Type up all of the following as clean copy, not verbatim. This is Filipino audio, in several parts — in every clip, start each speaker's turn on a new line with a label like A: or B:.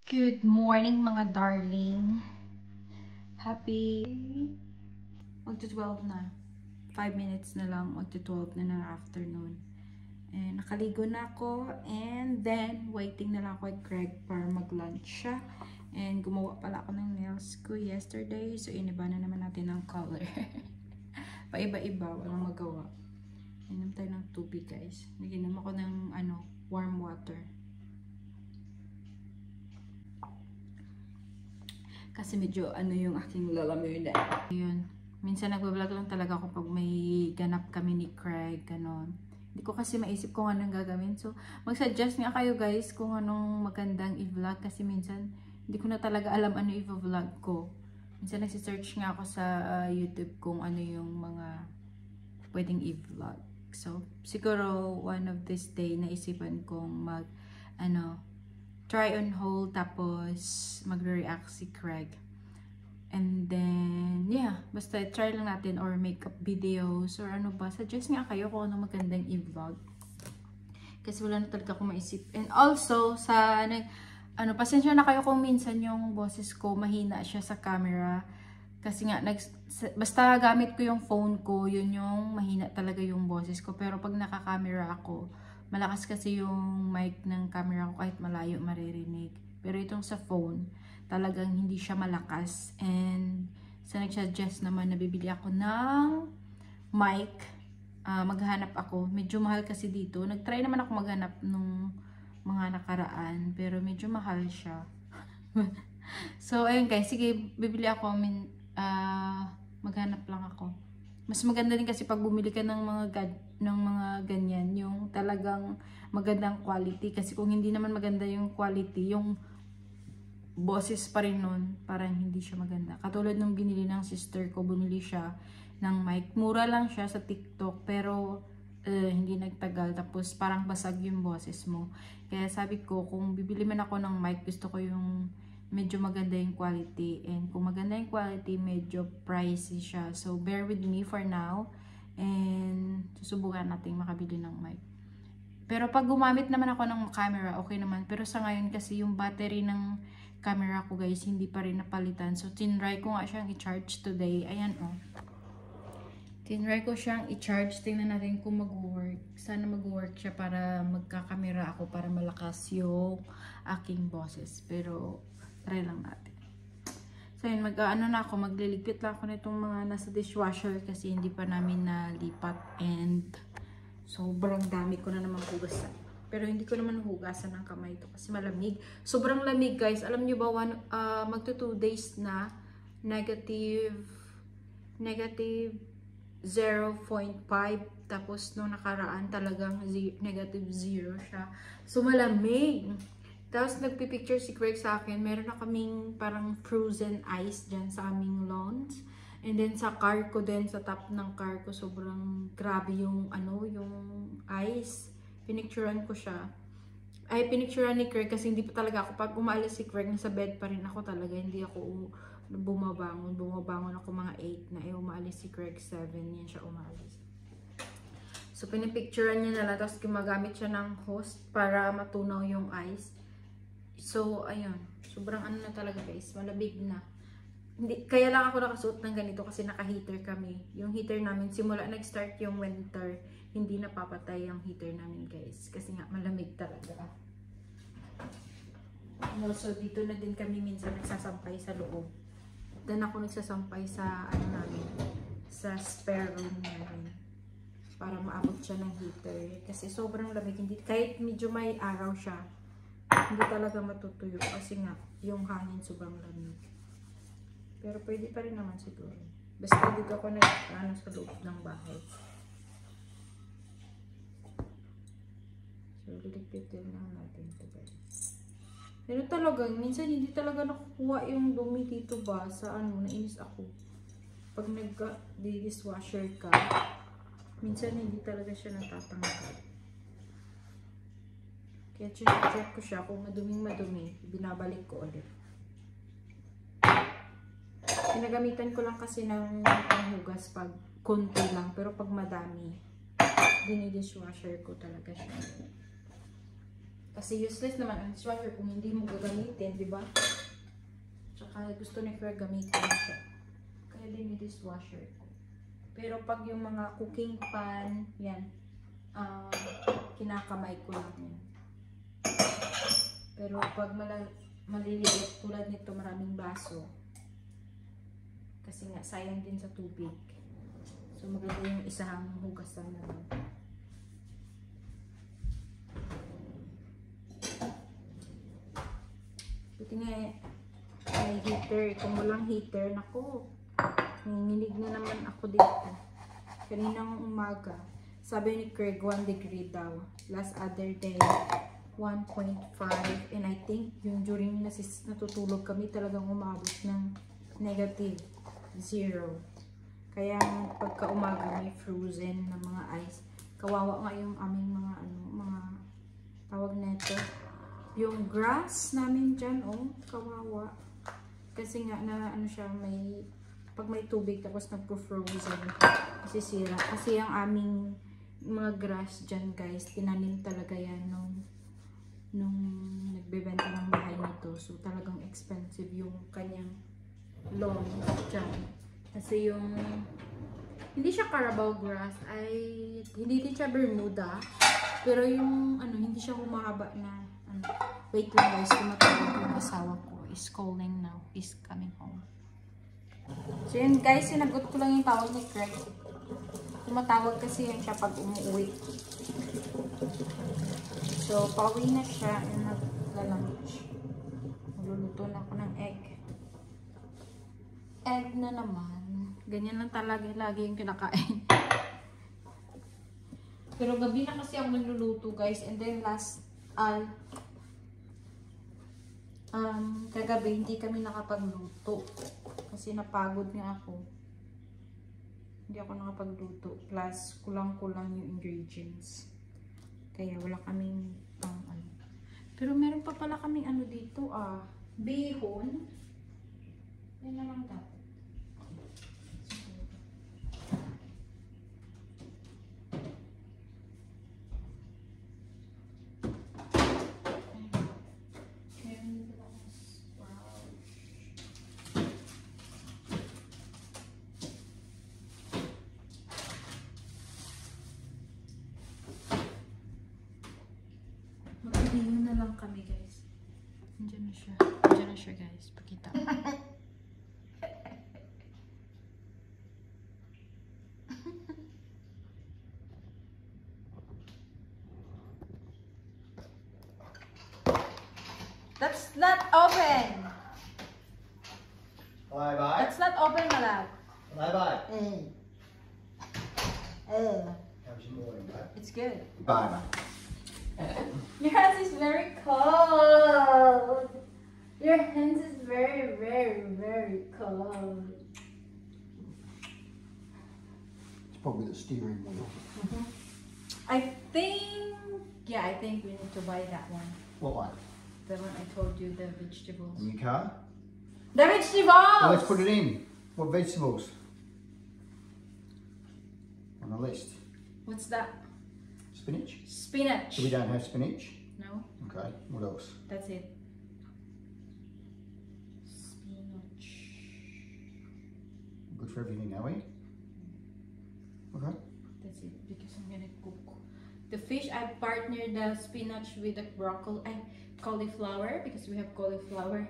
A: Good morning mga darling. Happy magto-12 na. 5 minutes na lang magto-12 na ng afternoon. And nakaligo na ako and then waiting na lang ako kay Craig para mag-lunch siya. And gumawa pala ako ng nails ko yesterday. So iniba na naman natin ng color. Paiba-iba, walang magawa. Inom tayo ng tubig guys. Naginom ako ng warm water. Kasi medyo yung aking lalamunan. Ayun. Minsan nagbablog lang talaga ako pag may ganap kami ni Craig, ganon. Hindi ko kasi maisip kung anong gagawin. So, mag-suggest nga kayo guys kung anong magandang i-vlog. Kasi minsan, hindi ko na talaga alam ano i-vlog ko. Minsan nagsisearch nga ako sa YouTube kung ano yung mga pwedeng i-vlog. So, siguro one of this day naisipan kong try on hold tapos magre-react si Craig. And then, yeah, basta try lang natin or makeup videos or ano ba. Suggest nga kayo kung ano magandang i-vlog. Kasi wala na talaga akong maisip. And also, pasensya na kayo kung minsan yung boses ko mahina siya sa camera. Kasi nga, basta gamit ko yung phone ko, yun yung mahina talaga yung boses ko. Pero pag naka-camera ako, malakas kasi yung mic ng camera ko kahit malayo maririnig. Pero itong sa phone, talagang hindi siya malakas. And sa nag-suggest naman, nabibili ako ng mic. Maghanap ako. Medyo mahal kasi dito. Nag-try naman ako maghanap nung mga nakaraan. Pero medyo mahal siya. So, ayun guys. Sige, bibili ako. Maghanap lang ako. Mas maganda din kasi pag bumili ka ng mga ganyan, yung talagang magandang quality. Kasi kung hindi naman maganda yung quality, yung boses pa rin nun, parang hindi siya maganda. Katulad nung binili ng sister ko, bumili siya ng mic. Mura lang siya sa TikTok, pero hindi nagtagal. Tapos parang basag yung boses mo. Kaya sabi ko, kung bibili man ako ng mic, gusto ko yung medyo maganda yung quality. And kung maganda yung quality, medyo pricey siya. So, bear with me for now. And susubukan natin makabili ng mic. Pero pag gumamit naman ako ng camera, okay naman. Pero sa ngayon kasi yung battery ng camera ko guys, hindi pa rin napalitan. So, tinry ko nga siyang i-charge today. Ayan o. Tinry ko siyang i-charge. Tingnan natin kung mag-work. Sana mag-work siya para magka-camera ako para malakas yung aking boses. Pero, try lang natin. So, yun, magliligpit lang ako nitong mga nasa dishwasher kasi hindi pa namin nalipat and sobrang dami ko na naman hugasan. Pero hindi ko naman hugasan ng kamay ito kasi malamig. Sobrang lamig guys. Alam nyo ba, magto 2 days na negative 0.5. Tapos nung nakaraan talagang negative 0 siya. So malamig. Tapos nagpipicture si Craig sa akin. Meron na kaming parang frozen ice dyan sa aming lawns. And then sa car ko din, sa top ng car ko, sobrang grabe yung yung ice. Pinicturean ko siya. Pinicturean ni Craig kasi hindi pa talaga ako, pag umaalis si Craig, nasa bed pa rin ako talaga. Hindi ako bumabangon. Bumabangon ako mga 8 na. Umaalis si Craig 7. Yan siya umaalis. So, pinipicturean niya na lang. Tapos gumagamit siya ng hose para matunaw yung ice. So, ayun. Sobrang na talaga guys. Malabig na. Kaya lang ako nakasuot ng ganito kasi naka-heater kami. Yung heater namin, simula nag-start yung winter, hindi napapatay yung heater namin guys. Kasi nga malamig talaga. So, dito na din kami minsan nagsasampay sa loob. Then ako nagsasampay sa namin, sa spare room namin. Para maabot siya ng heater. Kasi sobrang lamig. Kahit medyo may araw siya, hindi talaga matutuyo. Kasi nga, yung hangin sobrang lamig. Pero pwede pa rin naman siguro. Basta dito ako sa loob ng bahay. So, liligpitin lang natin ito guys. Pero talaga, minsan hindi talaga nakukuha yung dumi dito ba sa nainis ako. Pag nag-dishwasher ka, minsan hindi talaga siya natatanggal. Kaya check ko siya kung madumi, binabalik ko ulit. Pinagamitan ko lang kasi ng panghugas pag konti lang, pero pag madami, dinidishwasher ko talaga siya. Kasi useless naman ang dishwasher kung hindi mo gagamitin, di ba? Tsaka gusto ni Claire gamitin siya. Kaya dinidishwasher ko. Pero pag yung mga cooking pan, yan, kinakamay ko lang yan. Pero pag maliliit tulad nito, maraming baso. Kasi nga, sayang din sa tubig. So, maganda yung isang hugasan na lang. Buti nga, may heater. Kung walang heater, naku, nanginginig na naman ako dito. Kaninang umaga, sabi ni Craig, 1 degree daw. Last other day, 1.5. And I think, yung during natutulog kami, talagang umabot ng negative 0. Kaya pagka umaga may frozen na mga ice. Kawawa nga yung aming mga mga tawag nito. Yung grass namin dyan, oh, kawawa. Kasi nga na siya, pag may tubig tapos nagpo-frozen, masisira. Kasi ang aming mga grass dyan, guys, tinanim talaga yan nung nagbebenta ng bahay nito. So talagang expensive yung kanyang lawn dyan. Kasi yung hindi siya Carabao grass, ay hindi din siya Bermuda, pero yung hindi siya humahaba na wait lang guys, tumatawag yung asawa ko, is calling now, is coming home. So yun guys, sinagot ko lang yung tawag ni Craig. Tumatawag kasi yan siya pag umuwi. So pauwi na siya and nagla-lunch. Magluluto na ako ng egg na naman. Ganyan lang talaga lagi yung kinakain. Pero gabi na kasi ako nagluluto guys. And then last kagabi hindi kami nakapagluto. Kasi napagod nga ako. Hindi ako nakapagluto. Plus kulang-kulang yung ingredients. Kaya wala kaming Pero meron pa pala kaming dito bihon. Yan na lang dapat. Mag-video na lang kami guys. Andiyan na siya. Andiyan na siya guys. Pakita. That's not open.
B: Bye bye.
A: That's not open, my love.
B: Bye bye. How's your morning, bud?
A: It's good.
B: Bye bye.
A: Your hands is very cold. Your hands is very, very, very cold.
B: It's probably the steering wheel.
A: I think we need to buy that one.
B: What one?
A: The one I told you, the vegetables.
B: In your car?
A: The vegetables!
B: Well, let's put it in. What vegetables? On the list.
A: What's that?
B: Spinach?
A: Spinach.
B: So we don't have spinach?
A: No,
B: Okay, what else?
A: that's it. Spinach.
B: Good for everything, are we? Okay.
A: That's it, because I'm gonna cook. The fish, I partnered the spinach with the broccoli, cauliflower, because we have cauliflower.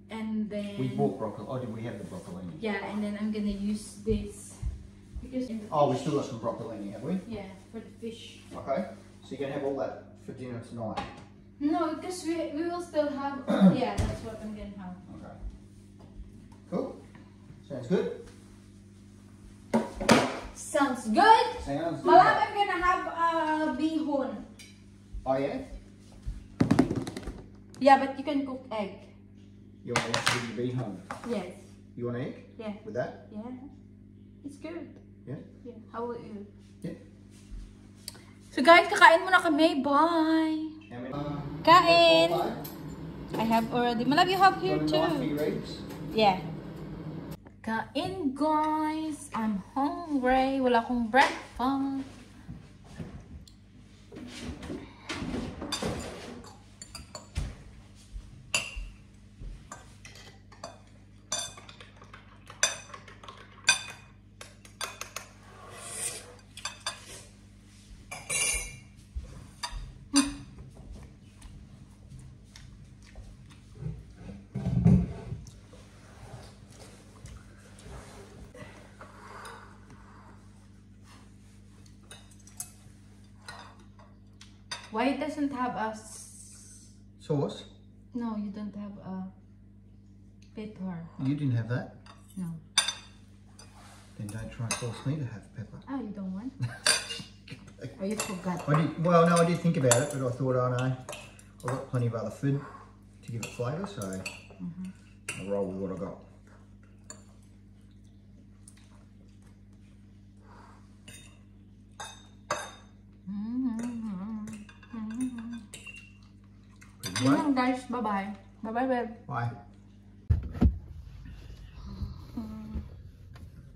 A: And then...
B: We bought broccoli. Oh, did we have the broccolini?
A: Yeah, and then I'm gonna use this. Because
B: Oh, we still got some broccolini, have we?
A: Yeah, for the fish.
B: Okay. So you're going to have all that for dinner tonight?
A: No, because we will still have... yeah, that's what I'm gonna have.
B: Okay. Cool. Sounds good.
A: Sounds good?
B: Sounds good.
A: Malab, I'm gonna have bihon.
B: Oh, yeah?
A: Yeah, but you can cook egg.
B: You want eggs with your bihon?
A: Yes.
B: You want egg?
A: Yeah.
B: With that?
A: Yeah. It's good.
B: Yeah?
A: Yeah. How about you?
B: Yeah.
A: So guys, kakain muna kami. Bye! Kain! I have already. Malab, you have here too. Yeah. Kain, guys. I'm hungry. Wala akong breakfast. Why it doesn't have a
B: Sauce?
A: No, you don't have a pepper.
B: You didn't have that?
A: No.
B: Then don't try and force me to have pepper.
A: Oh, you don't want? Oh, you forgot.
B: Well, no, I did think about it, but I thought, oh no, I've got plenty of other food to give it flavour, so I'll roll with what I got.
A: Yun lang, guys. Bye-bye. Bye-bye, babe.
B: Bye.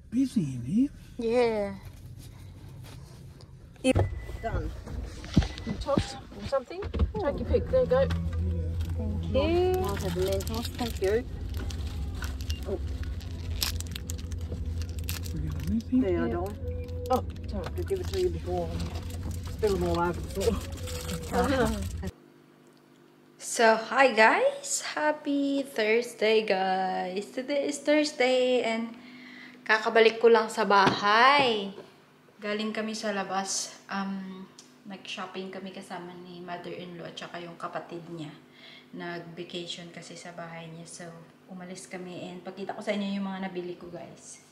C: Busy in here.
A: Yeah.
D: Done. Toss or something? Take your pick. There you go.
A: Thank you.
D: I'll have the lentils. Thank you. Oh,
C: We got anything?
D: there I don't. Oh, sorry, to give it to you before. Spill them all over the floor.
A: So, hi guys! Happy Thursday guys! Today is Thursday and kakabalik ko lang sa bahay. Galing kami sa labas. Nag-shopping kami kasama ni mother-in-law at saka yung kapatid niya. Nag-vacation kasi sa bahay niya. So, umalis kami and pakita ko sa inyo yung mga nabili ko guys.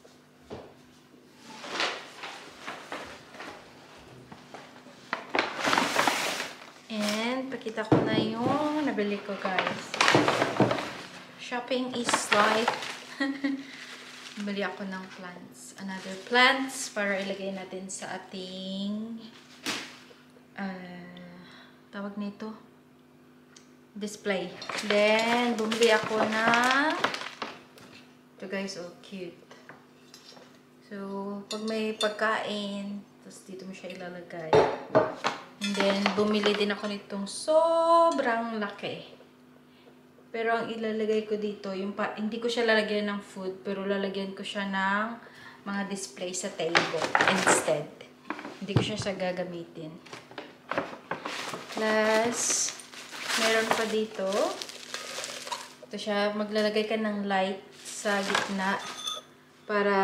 A: And, pakita ko na yung nabili ko, guys. Shopping is life. Bili ako ng plants. Another plants para ilagay natin sa ating tawag nito display. Then, bumili ako ng ito guys, oh cute. So, pag may pagkain, tapos dito mo siya ilalagay. And then, bumili din ako nitong sobrang laki. Pero ang ilalagay ko dito, hindi ko siya lalagyan ng food, pero lalagyan ko siya ng mga display sa table instead. Hindi ko siya gagamitin. Plus, meron pa dito. Ito siya, maglalagay ka ng light sa gitna para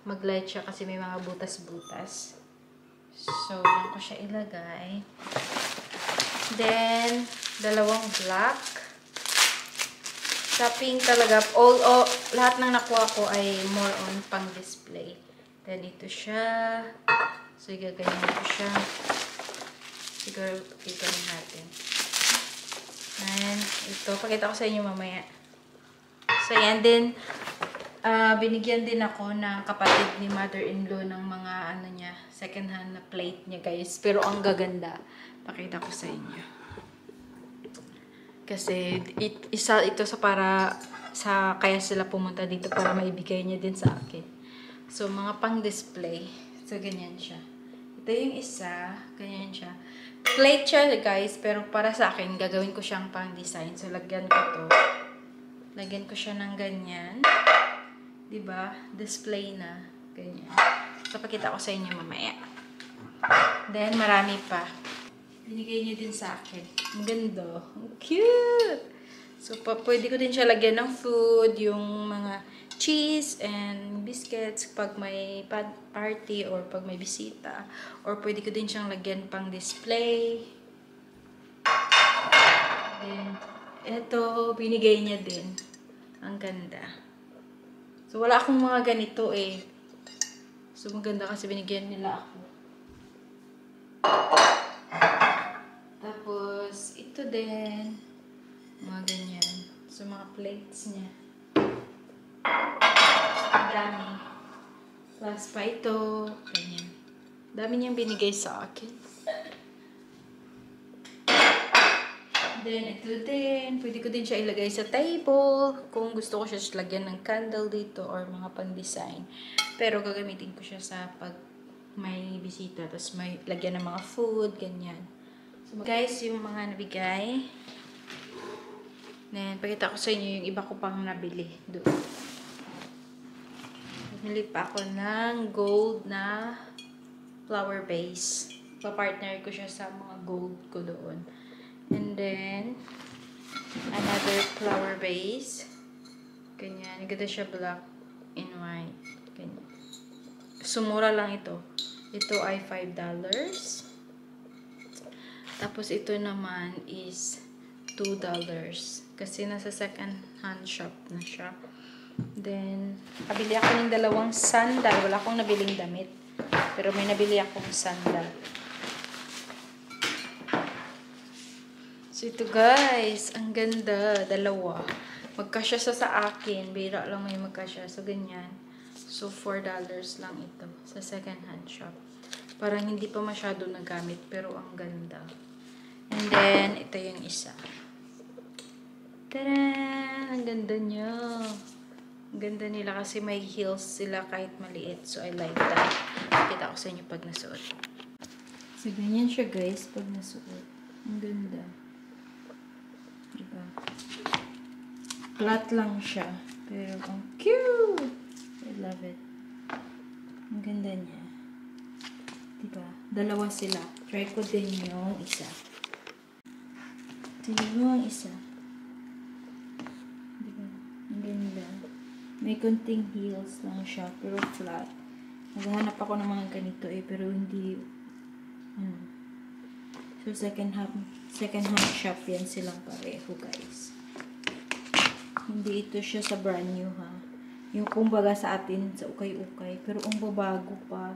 A: mag-light siya kasi may mga butas-butas. So, yan ko siya ilagay. Then, dalawang black. Shopping talaga. Lahat ng nakuha ko ay more on pang display. Then, ito siya. So, gaganyan ko siya. Siguro, iganin natin. And, ito. Pakita ko sa inyo mamaya. So, yan din. Binigyan din ako ng kapatid ni mother-in-law ng mga second hand na plate niya guys. Pero ang gaganda. Pakita ko sa inyo. Kasi isa ito kaya sila pumunta dito para maibigay niya din sa akin. So mga pang display. So ganyan siya. Ito yung isa. Ganyan siya. Plate siya guys. Pero para sa akin gagawin ko siyang pang design. So lagyan ko to. Lagyan ko siya ng ganyan. Diba? Display na. Ganyan. So, pakita ko sa inyo mamaya. Then, marami pa. Binigay niyo din sa akin. Ang ganda. Ang cute! So, pwede ko din siya lagyan ng food, yung mga cheese and biscuits pag may party or pag may bisita. Or pwede ko din siyang lagyan pang display. Then, eto, binigay niya din. Ang ganda. So, wala akong mga ganito eh. So, maganda kasi binigyan nila ako. Tapos, ito din. Mga ganyan. So, mga plates niya. Ang dami. Plus pa ito. Ganyan. Dami niyang binigay sa akin. Then, ito din. Pwede ko din siya ilagay sa table. Kung gusto ko siya lagyan ng candle dito or mga pang-design. Pero gagamitin ko siya sa pag may bisita. Tapos may lagyan ng mga food, ganyan. So, guys, yung mga nabigay. Then, pakita ko sa inyo yung iba ko pang nabili doon. Bumili pa ako ng gold na flower vase. Pa-partner ko siya sa mga gold ko doon. And then, another flower vase. Ganyan. Ganda siya black and white. Ganyan. Sumura lang ito. Ito ay $5. Tapos ito naman is $2. Kasi nasa second hand shop na siya. Then, nabili ako ng dalawang sandal. Wala akong nabiling damit. Pero may nabili akong sandal. So, ito guys. Ang ganda. Dalawa. Magkasya sa akin. Bira lang may magkasya. So, ganyan. So, $4 lang ito. Sa second hand shop. Parang hindi pa masyado nagamit. Pero ang ganda. And then, ito yung isa. Tadaan! Ang ganda niya. Ang ganda nila kasi may heels sila kahit maliit. So, I like that. Kita ko sa inyo pag nasuot. So, ganyan siya guys pag nasuot. Ang ganda. Diba? Flat lang siya. Pero, ang cute! I love it. Ang ganda niya. Diba? Dalawa sila. Try ko din yung isa. Tingnan mo ang isa. Diba? Ang ganda. May konting heels lang siya, pero flat. Naghahanap ako ng mga ganito pero hindi, So, second hand shop yan silang pareho, guys. Hindi ito siya sa brand new, ha. Yung kumbaga sa atin, sa ukay-ukay. Pero ang babago pa.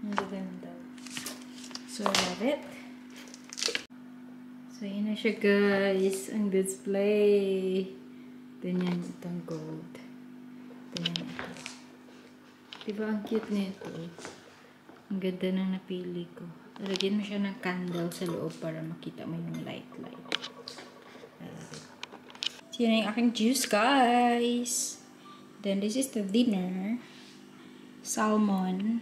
A: Ang ganda. So, I love it. So, yun na siya, guys. Ang display. Ganyan itong gold. Ganyan ito. Diba ang cute nito? Ang ganda na napili ko. Lagyan mo siya ng candle sa loob para makita mo yung light. So, yun na yung aking juice, guys. Then, this is the dinner. Salmon.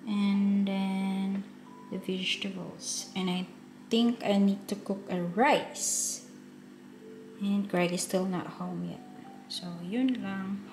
A: And then, the vegetables. And I think I need to cook a rice. And Greg is still not home yet. So, yun lang.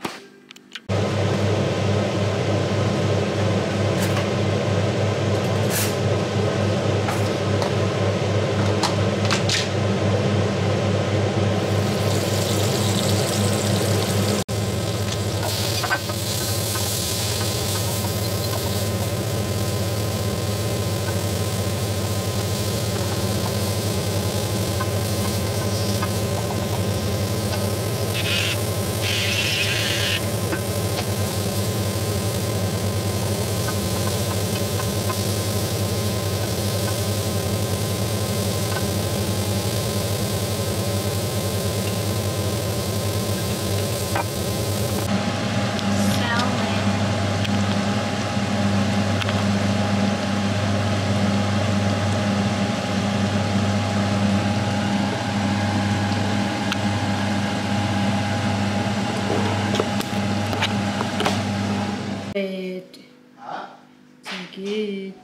A: So good.